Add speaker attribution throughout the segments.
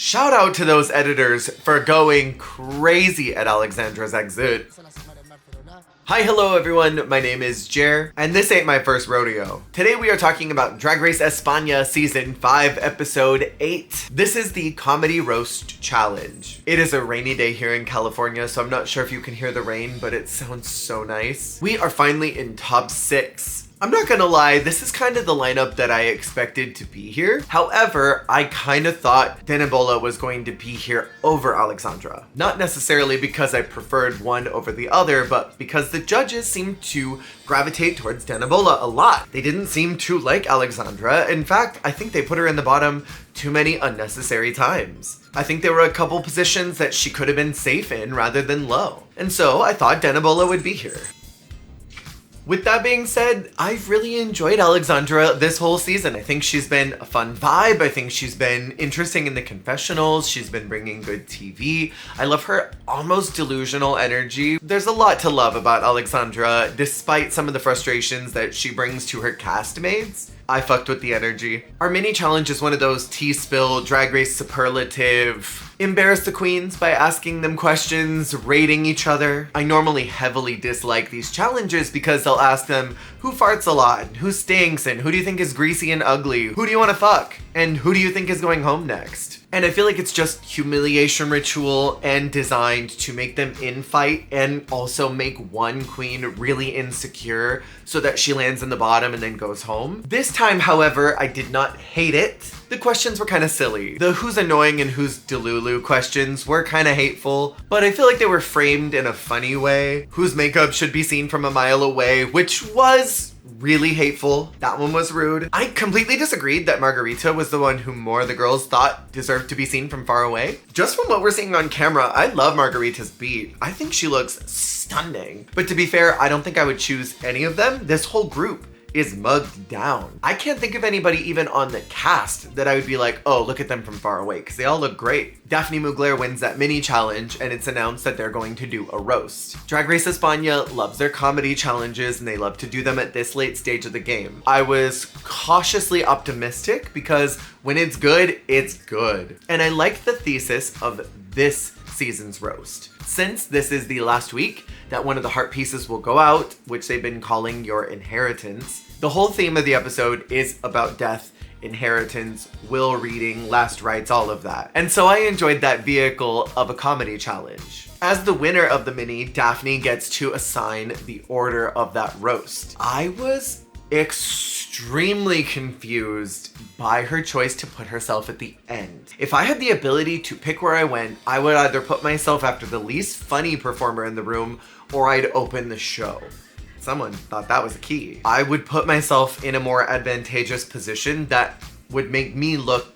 Speaker 1: Shout out to those editors for going crazy at Alexandra's exit. Hi, hello everyone, my name is Jer, and this ain't my first rodeo. Today we are talking about Drag Race España Season 5, Episode 8. This is the Comedy Roast Challenge. It is a rainy day here in California, so I'm not sure if you can hear the rain, but it sounds so nice. We are finally in top 6. I'm not gonna lie, this is kind of the lineup that I expected to be here. However, I kind of thought Denebola was going to be here over Alexandra. Not necessarily because I preferred one over the other, but because the judges seemed to gravitate towards Denebola a lot. They didn't seem to like Alexandra. In fact, I think they put her in the bottom too many unnecessary times. I think there were a couple positions that she could have been safe in rather than low. And so I thought Denebola would be here. With that being said, I've really enjoyed Alexandra this whole season. I think she's been a fun vibe. I think she's been interesting in the confessionals. She's been bringing good TV. I love her almost delusional energy. There's a lot to love about Alexandra, despite some of the frustrations that she brings to her castmates. I fucked with the energy. Our mini challenge is one of those tea spill, Drag Race superlative, embarrass the queens by asking them questions, rating each other. I normally heavily dislike these challenges because they'll ask them, who farts a lot? Who stinks? And who do you think is greasy and ugly? Who do you want to fuck? And who do you think is going home next? And I feel like it's just humiliation ritual and designed to make them infight and also make one queen really insecure so that she lands in the bottom and then goes home. This time, however, I did not hate it. The questions were kind of silly. The who's annoying and who's delulu questions were kind of hateful, but I feel like they were framed in a funny way. Whose makeup should be seen from a mile away, which was really hateful. That one was rude. I completely disagreed that Margarita was the one who more of the girls thought deserved to be seen from far away. Just from what we're seeing on camera, I love Margarita's beat. I think she looks stunning. But to be fair, I don't think I would choose any of them. This whole group is mugged down. I can't think of anybody even on the cast that I would be like, oh, look at them from far away, because they all look great. Daphne Mugler wins that mini challenge, and it's announced that they're going to do a roast. Drag Race España loves their comedy challenges, and they love to do them at this late stage of the game. I was cautiously optimistic because when it's good, it's good. And I like the thesis of this season's roast. Since this is the last week that one of the heart pieces will go out, which they've been calling your inheritance, the whole theme of the episode is about death, inheritance, will reading, last rites, all of that. And so I enjoyed that vehicle of a comedy challenge. As the winner of the mini, Daphne gets to assign the order of that roast. I was extremely confused by her choice to put herself at the end. If I had the ability to pick where I went, I would either put myself after the least funny performer in the room, or I'd open the show. Someone thought that was a key. I would put myself in a more advantageous position that would make me look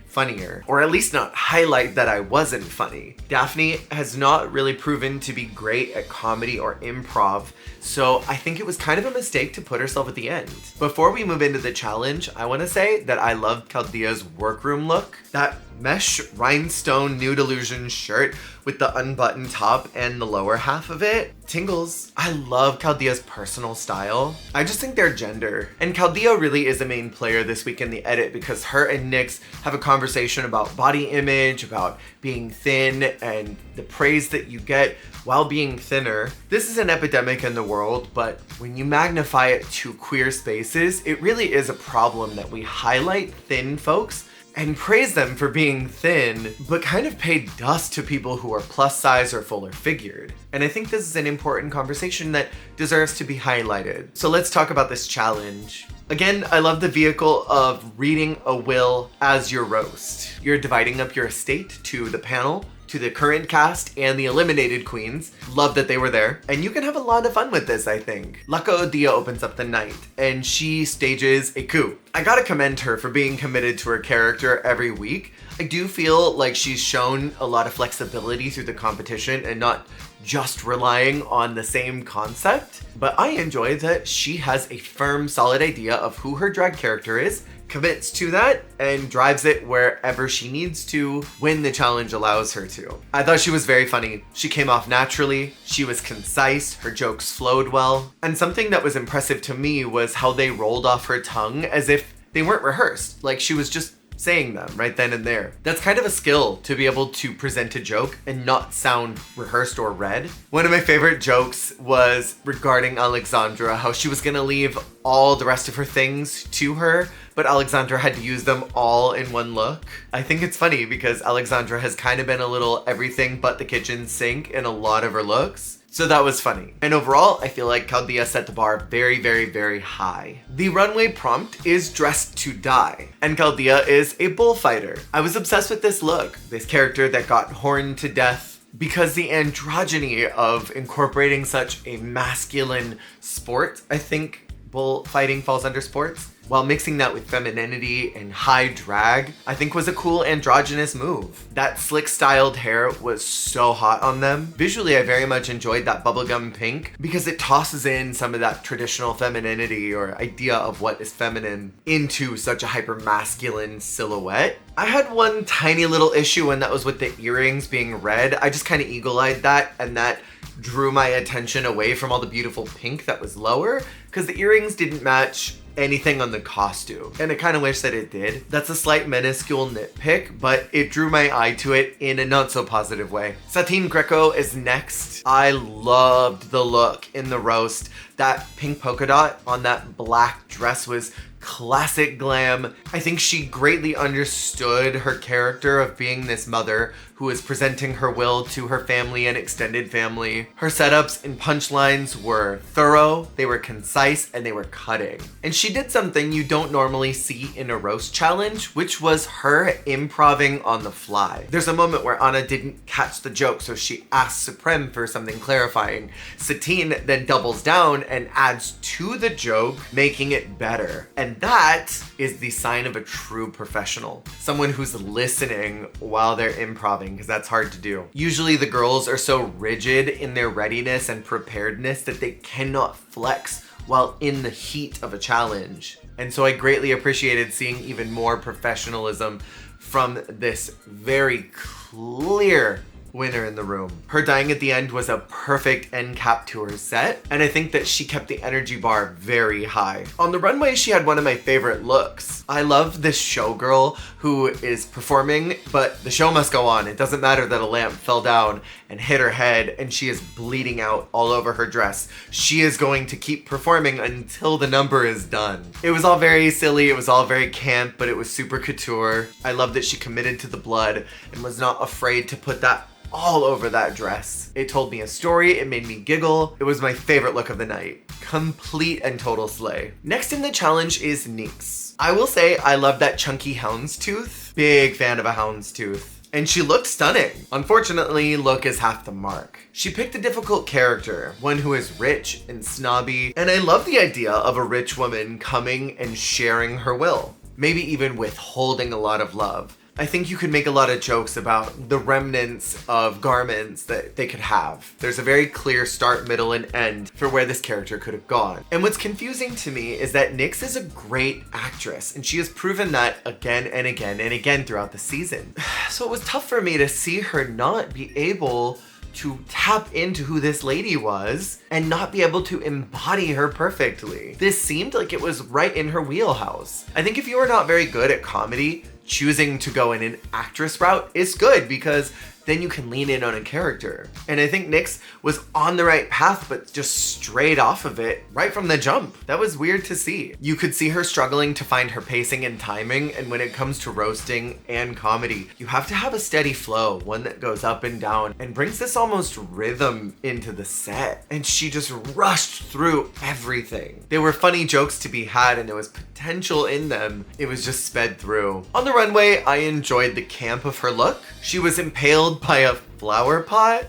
Speaker 1: funnier, or at least not highlight that I wasn't funny. Daphne has not really proven to be great at comedy or improv, so I think it was kind of a mistake to put herself at the end. Before we move into the challenge, I want to say that I loved Chaldea's workroom look. That mesh rhinestone nude illusion shirt with the unbuttoned top and the lower half of it. Tingles. I love Chaldea's personal style. I just think their gender. And Chaldea really is a main player this week in the edit because her and Nyx have a conversation about body image, about being thin, and the praise that you get while being thinner. This is an epidemic in the world, but when you magnify it to queer spaces, it really is a problem that we highlight thin folks and praise them for being thin, but kind of pay dust to people who are plus size or fuller figured. And I think this is an important conversation that deserves to be highlighted. So let's talk about this challenge. Again, I love the vehicle of reading a will as your roast. You're dividing up your estate to the panel, to the current cast, and the eliminated queens. Love that they were there. And you can have a lot of fun with this, I think. Laka Odia opens up the night, and she stages a coup. I gotta commend her for being committed to her character every week. I do feel like she's shown a lot of flexibility through the competition and not just relying on the same concept. But I enjoy that she has a firm, solid idea of who her drag character is, commits to that, and drives it wherever she needs to when the challenge allows her to. I thought she was very funny. She came off naturally, she was concise, her jokes flowed well, and something that was impressive to me was how they rolled off her tongue as if they weren't rehearsed. Like she was just saying them right then and there. That's kind of a skill to be able to present a joke and not sound rehearsed or read. One of my favorite jokes was regarding Alexandra, how she was gonna leave all the rest of her things to her, but Alexandra had to use them all in one look. I think it's funny because Alexandra has kind of been a little everything but the kitchen sink in a lot of her looks. So that was funny. And overall, I feel like Claudia set the bar very, very, very high. The runway prompt is dressed to die, and Claudia is a bullfighter. I was obsessed with this look, this character that got horned to death, because the androgyny of incorporating such a masculine sport, I think bullfighting falls under sports, while mixing that with femininity and high drag, I think was a cool androgynous move. That slick styled hair was so hot on them. Visually, I very much enjoyed that bubblegum pink because it tosses in some of that traditional femininity or idea of what is feminine into such a hyper masculine silhouette. I had one tiny little issue, and that was with the earrings being red. I just kind of eagle-eyed that, and that drew my attention away from all the beautiful pink that was lower because the earrings didn't match anything on the costume, and I kind of wish that it did. That's a slight minuscule nitpick, but it drew my eye to it in a not so positive way. Satine Greco is next. I loved the look in the roast. That pink polka dot on that black dress was classic glam. I think she greatly understood her character of being this mother who is presenting her will to her family and extended family. Her setups and punchlines were thorough, they were concise, and they were cutting. And she did something you don't normally see in a roast challenge, which was her improving on the fly. There's a moment where Anna didn't catch the joke, so she asks Supreme for something clarifying. Satine then doubles down and adds to the joke, making it better. And that is the sign of a true professional. Someone who's listening while they're improving, because that's hard to do. Usually the girls are so rigid in their readiness and preparedness that they cannot flex while in the heat of a challenge. And so I greatly appreciated seeing even more professionalism from this very clear winner in the room. Her dying at the end was a perfect end cap to her set, and I think that she kept the energy bar very high. On the runway, she had one of my favorite looks. I love this showgirl who is performing, but the show must go on. It doesn't matter that a lamp fell down and hit her head and she is bleeding out all over her dress. She is going to keep performing until the number is done. It was all very silly, it was all very camp, but it was super couture. I love that she committed to the blood and was not afraid to put that all over that dress. It told me a story, it made me giggle. It was my favorite look of the night. Complete and total slay. Next in the challenge is Nyx. I will say I love that chunky houndstooth. Big fan of a houndstooth. And she looked stunning. Unfortunately, look is half the mark. She picked a difficult character, one who is rich and snobby, and I love the idea of a rich woman coming and sharing her will, maybe even withholding a lot of love. I think you could make a lot of jokes about the remnants of garments that they could have. There's a very clear start, middle, and end for where this character could have gone. And what's confusing to me is that Nyx is a great actress, and she has proven that again and again and again throughout the season. So it was tough for me to see her not be able to tap into who this lady was and not be able to embody her perfectly. This seemed like it was right in her wheelhouse. I think if you are not very good at comedy, choosing to go in an actress route is good because then you can lean in on a character. And I think Nyx was on the right path, but just strayed off of it right from the jump. That was weird to see. You could see her struggling to find her pacing and timing, and when it comes to roasting and comedy, you have to have a steady flow, one that goes up and down and brings this almost rhythm into the set. And she just rushed through everything. There were funny jokes to be had and there was potential in them. It was just sped through. On the runway, I enjoyed the camp of her look. She was impaled by a flower pot.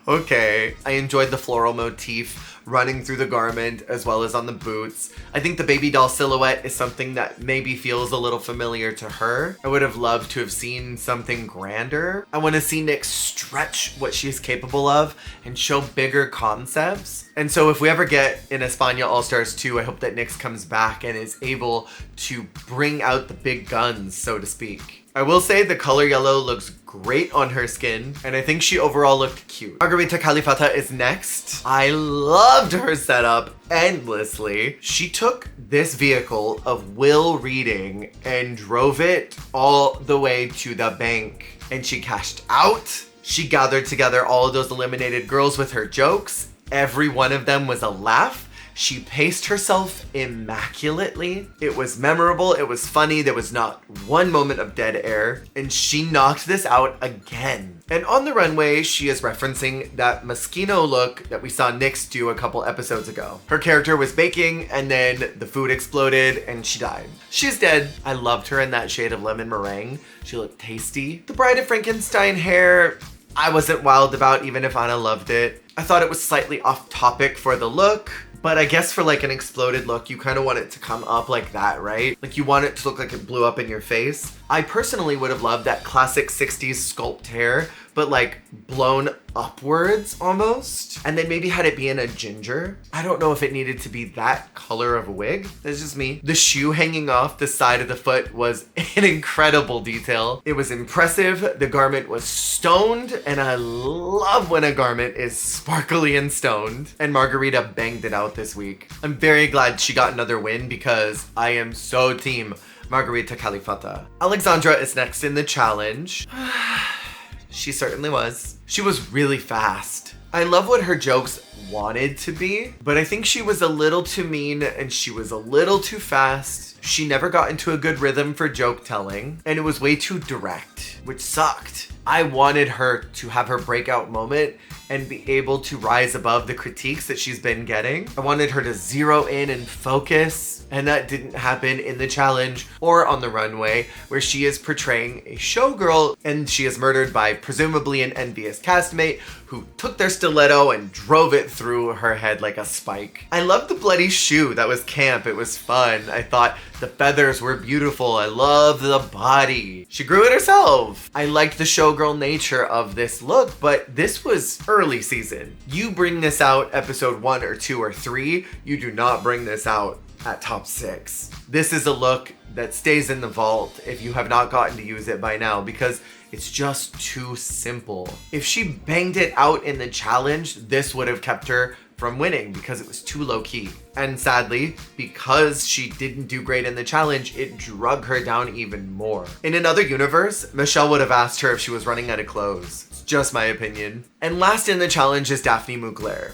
Speaker 1: Okay. I enjoyed the floral motif running through the garment as well as on the boots. I think the baby doll silhouette is something that maybe feels a little familiar to her. I would have loved to have seen something grander. I want to see Nyx stretch what she's capable of and show bigger concepts. And so if we ever get in España All-Stars 2, I hope that Nyx comes back and is able to bring out the big guns, so to speak. I will say the color yellow looks great on her skin, and I think she overall looked cute. Margarita Califata is next. I loved her setup endlessly. She took this vehicle of Will reading and drove it all the way to the bank, and she cashed out. She gathered together all of those eliminated girls with her jokes. Every one of them was a laugh. She paced herself immaculately. It was memorable, it was funny, there was not one moment of dead air, and she knocked this out again. And on the runway, she is referencing that Moschino look that we saw Nyx do a couple episodes ago. Her character was baking, and then the food exploded, and she died. She's dead. I loved her in that shade of lemon meringue. She looked tasty. The Bride of Frankenstein hair, I wasn't wild about, even if Anna loved it. I thought it was slightly off topic for the look, but I guess for like an exploded look, you kind of want it to come up like that, right? Like you want it to look like it blew up in your face. I personally would have loved that classic 60s sculpt hair, but like blown upwards almost. And then maybe had it be in a ginger. I don't know if it needed to be that color of a wig. That's just me. The shoe hanging off the side of the foot was an incredible detail. It was impressive. The garment was stoned, and I love when a garment is sparkly and stoned. And Margarita banged it out this week. I'm very glad she got another win because I am so team Margarita Califata. Alexandra is next in the challenge. She certainly was. She was really fast. I love what her jokes wanted to be, but I think she was a little too mean and she was a little too fast. She never got into a good rhythm for joke telling, and it was way too direct, which sucked. I wanted her to have her breakout moment and be able to rise above the critiques that she's been getting. I wanted her to zero in and focus, and that didn't happen in the challenge or on the runway, where she is portraying a showgirl and she is murdered by presumably an envious castmate who took their stiletto and drove it through her head like a spike. I loved the bloody shoe. That was camp. It was fun. I thought the feathers were beautiful. I love the body. She grew it herself. I liked the showgirl nature of this look, but this was early season. You bring this out episode 1 or 2 or 3, you do not bring this out at top 6. This is a look that stays in the vault if you have not gotten to use it by now, because it's just too simple. If she banged it out in the challenge, this would have kept her from winning because it was too low key. And sadly, because she didn't do great in the challenge, it drug her down even more. In another universe, Michelle would have asked her if she was running out of clothes. It's just my opinion. And last in the challenge is Daphne Mugler.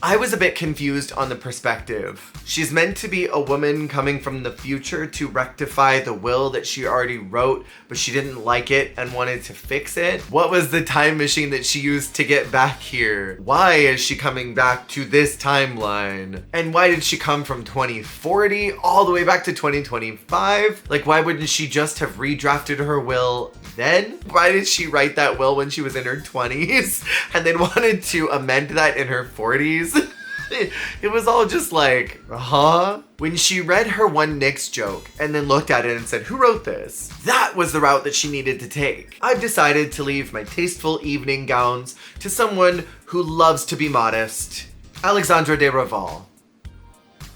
Speaker 1: I was a bit confused on the perspective. She's meant to be a woman coming from the future to rectify the will that she already wrote, but she didn't like it and wanted to fix it. What was the time machine that she used to get back here? Why is she coming back to this timeline? And why did she come from 2040 all the way back to 2025? Like, why wouldn't she just have redrafted her will then? Why did she write that will when she was in her 20s and then wanted to amend that in her 40s? It was all just like, huh? When she read her one Nyx joke and then looked at it and said, who wrote this? That was the route that she needed to take. I've decided to leave my tasteful evening gowns to someone who loves to be modest. Alexandra de Raval.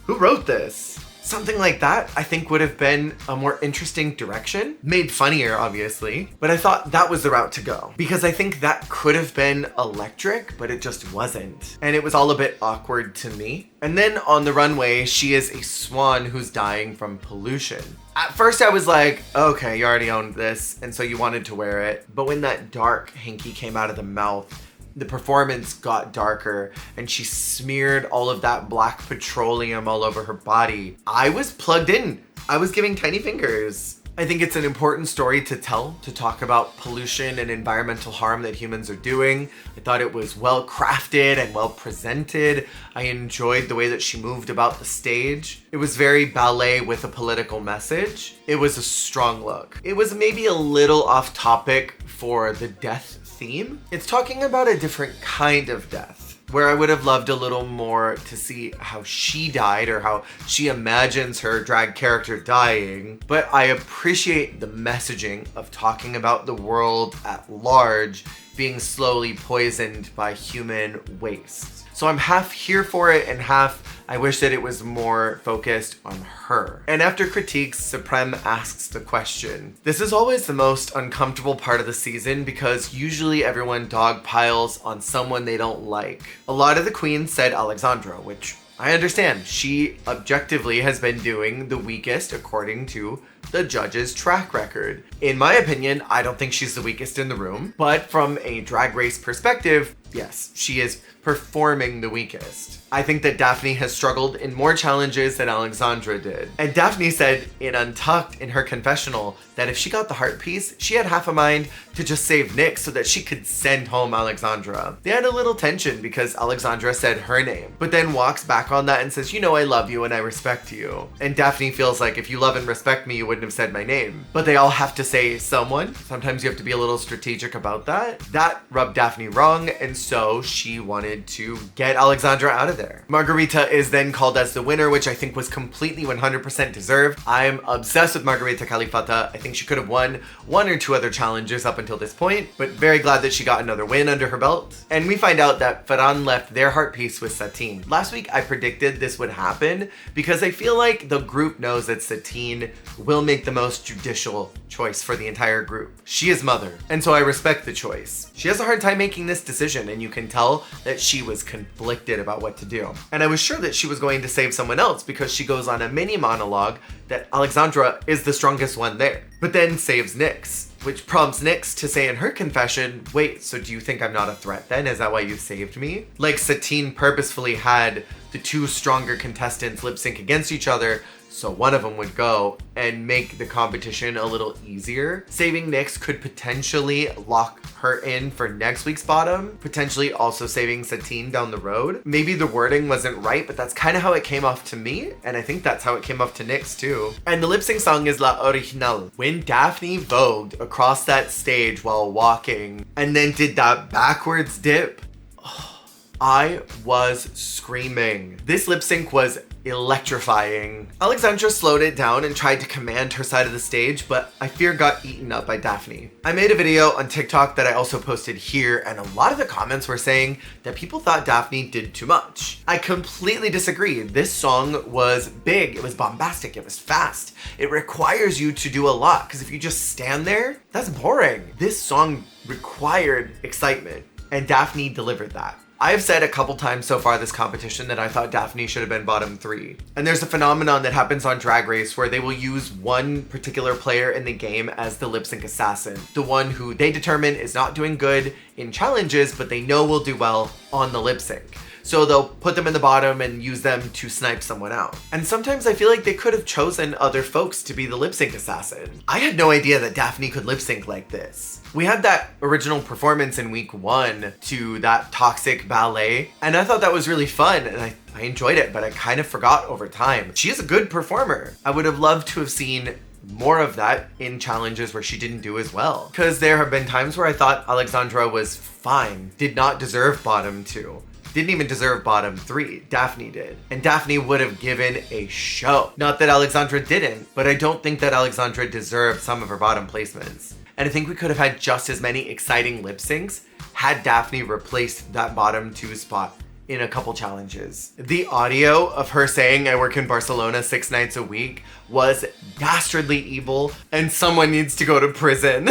Speaker 1: Who wrote this? Something like that, I think, would have been a more interesting direction. Made funnier, obviously, but I thought that was the route to go. Because I think that could have been electric, but it just wasn't. And it was all a bit awkward to me. And then on the runway, she is a swan who's dying from pollution. At first I was like, okay, you already owned this, and so you wanted to wear it. But when that dark hanky came out of the mouth, the performance got darker and she smeared all of that black petroleum all over her body. I was plugged in. I was giving tiny fingers. I think it's an important story to tell, to talk about pollution and environmental harm that humans are doing. I thought it was well crafted and well presented. I enjoyed the way that she moved about the stage. It was very ballet with a political message. It was a strong look. It was maybe a little off topic for the death theme. It's talking about a different kind of death, where I would have loved a little more to see how she died or how she imagines her drag character dying. But I appreciate the messaging of talking about the world at large being slowly poisoned by human waste. So I'm half here for it and half I wish that it was more focused on her. And after critiques, Supreme asks the question. This is always the most uncomfortable part of the season because usually everyone dogpiles on someone they don't like. A lot of the queens said Alexandra, which I understand. She objectively has been doing the weakest according to the judge's track record. In my opinion, I don't think she's the weakest in the room, but from a Drag Race perspective, yes, she is performing the weakest. I think that Daphne has struggled in more challenges than Alexandra did. And Daphne said in Untucked in her confessional that if she got the heart piece, she had half a mind to just save Nyx so that she could send home Alexandra. They had a little tension because Alexandra said her name, but then walks back on that and says, you know, I love you and I respect you. And Daphne feels like if you love and respect me, you wouldn't have said my name. But they all have to say someone. Sometimes you have to be a little strategic about that. That rubbed Daphne wrong, and so she wanted to get Alexandra out of there. Margarita is then called as the winner, which I think was completely 100% deserved. I'm obsessed with Margarita Califata. I think she could have won one or two other challenges up until this point, but very glad that she got another win under her belt. And we find out that Ferran left their heart piece with Satine. Last week I predicted this would happen because I feel like the group knows that Satine will make the most judicial choice for the entire group. She is mother, and so I respect the choice. She has a hard time making this decision, and you can tell that she was conflicted about what to do. And I was sure that she was going to save someone else because she goes on a mini monologue that Alexandra is the strongest one there, but then saves Nyx, which prompts Nyx to say in her confession, wait, so do you think I'm not a threat then? Is that why you saved me? Like Satine purposefully had the two stronger contestants lip sync against each other so one of them would go and make the competition a little easier. Saving Nyx could potentially lock her in for next week's bottom, potentially also saving Satine down the road. Maybe the wording wasn't right, but that's kind of how it came off to me, and I think that's how it came off to Nyx too. And the lip sync song is La Original. When Daphne vogued across that stage while walking and then did that backwards dip, I was screaming. This lip sync was electrifying. Alexandra slowed it down and tried to command her side of the stage, but I fear got eaten up by Daphne. I made a video on TikTok that I also posted here, and a lot of the comments were saying that people thought Daphne did too much. I completely disagree. This song was big, it was bombastic, it was fast. It requires you to do a lot, because if you just stand there, that's boring. This song required excitement, and Daphne delivered that. I have said a couple times so far this competition that I thought Daphne should have been bottom 3. And there's a phenomenon that happens on Drag Race where they will use one particular player in the game as the lip sync assassin. The one who they determine is not doing good in challenges, but they know will do well on the lip sync. So they'll put them in the bottom and use them to snipe someone out. And sometimes I feel like they could have chosen other folks to be the lip sync assassin. I had no idea that Daphne could lip sync like this. We had that original performance in week 1 to that toxic ballet, and I thought that was really fun, and I enjoyed it, but I kind of forgot over time. She is a good performer. I would have loved to have seen more of that in challenges where she didn't do as well. Because there have been times where I thought Alexandra was fine, did not deserve bottom 2. Didn't even deserve bottom 3. Daphne did. And Daphne would have given a show. Not that Alexandra didn't, but I don't think that Alexandra deserved some of her bottom placements. And I think we could have had just as many exciting lip syncs had Daphne replaced that bottom 2 spot in a couple challenges. The audio of her saying I work in Barcelona 6 nights a week was dastardly evil and someone needs to go to prison.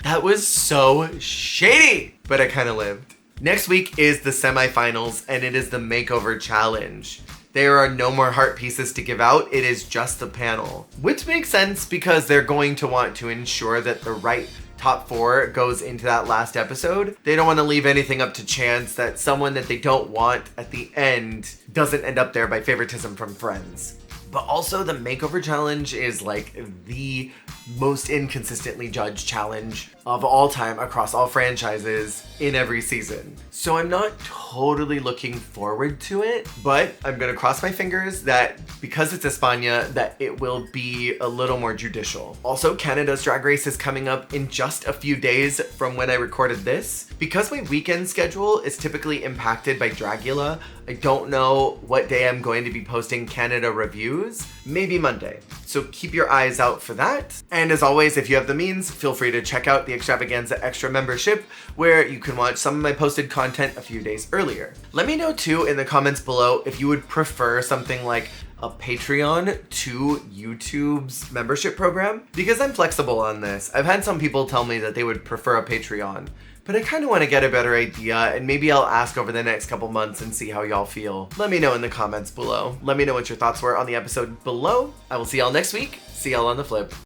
Speaker 1: That was so shady, but I kind of lived. Next week is the semifinals and it is the makeover challenge. There are no more heart pieces to give out, it is just the panel. Which makes sense because they're going to want to ensure that the right top 4 goes into that last episode. They don't want to leave anything up to chance that someone that they don't want at the end doesn't end up there by favoritism from friends. But also the makeover challenge is like the most inconsistently judged challenge of all time across all franchises in every season. So I'm not totally looking forward to it, but I'm gonna cross my fingers that because it's España, that it will be a little more judicial. Also, Canada's Drag Race is coming up in just a few days from when I recorded this. Because my weekend schedule is typically impacted by Dragula, I don't know what day I'm going to be posting Canada reviews, maybe Monday. So keep your eyes out for that. And as always, if you have the means, feel free to check out the Extravaganza Extra membership, where you can watch some of my posted content a few days earlier. Let me know too in the comments below if you would prefer something like a Patreon to YouTube's membership program, because I'm flexible on this. I've had some people tell me that they would prefer a Patreon, but I kind of want to get a better idea, and maybe I'll ask over the next couple months and see how y'all feel. Let me know in the comments below. Let me know what your thoughts were on the episode below. I will see y'all next week. See y'all on the flip.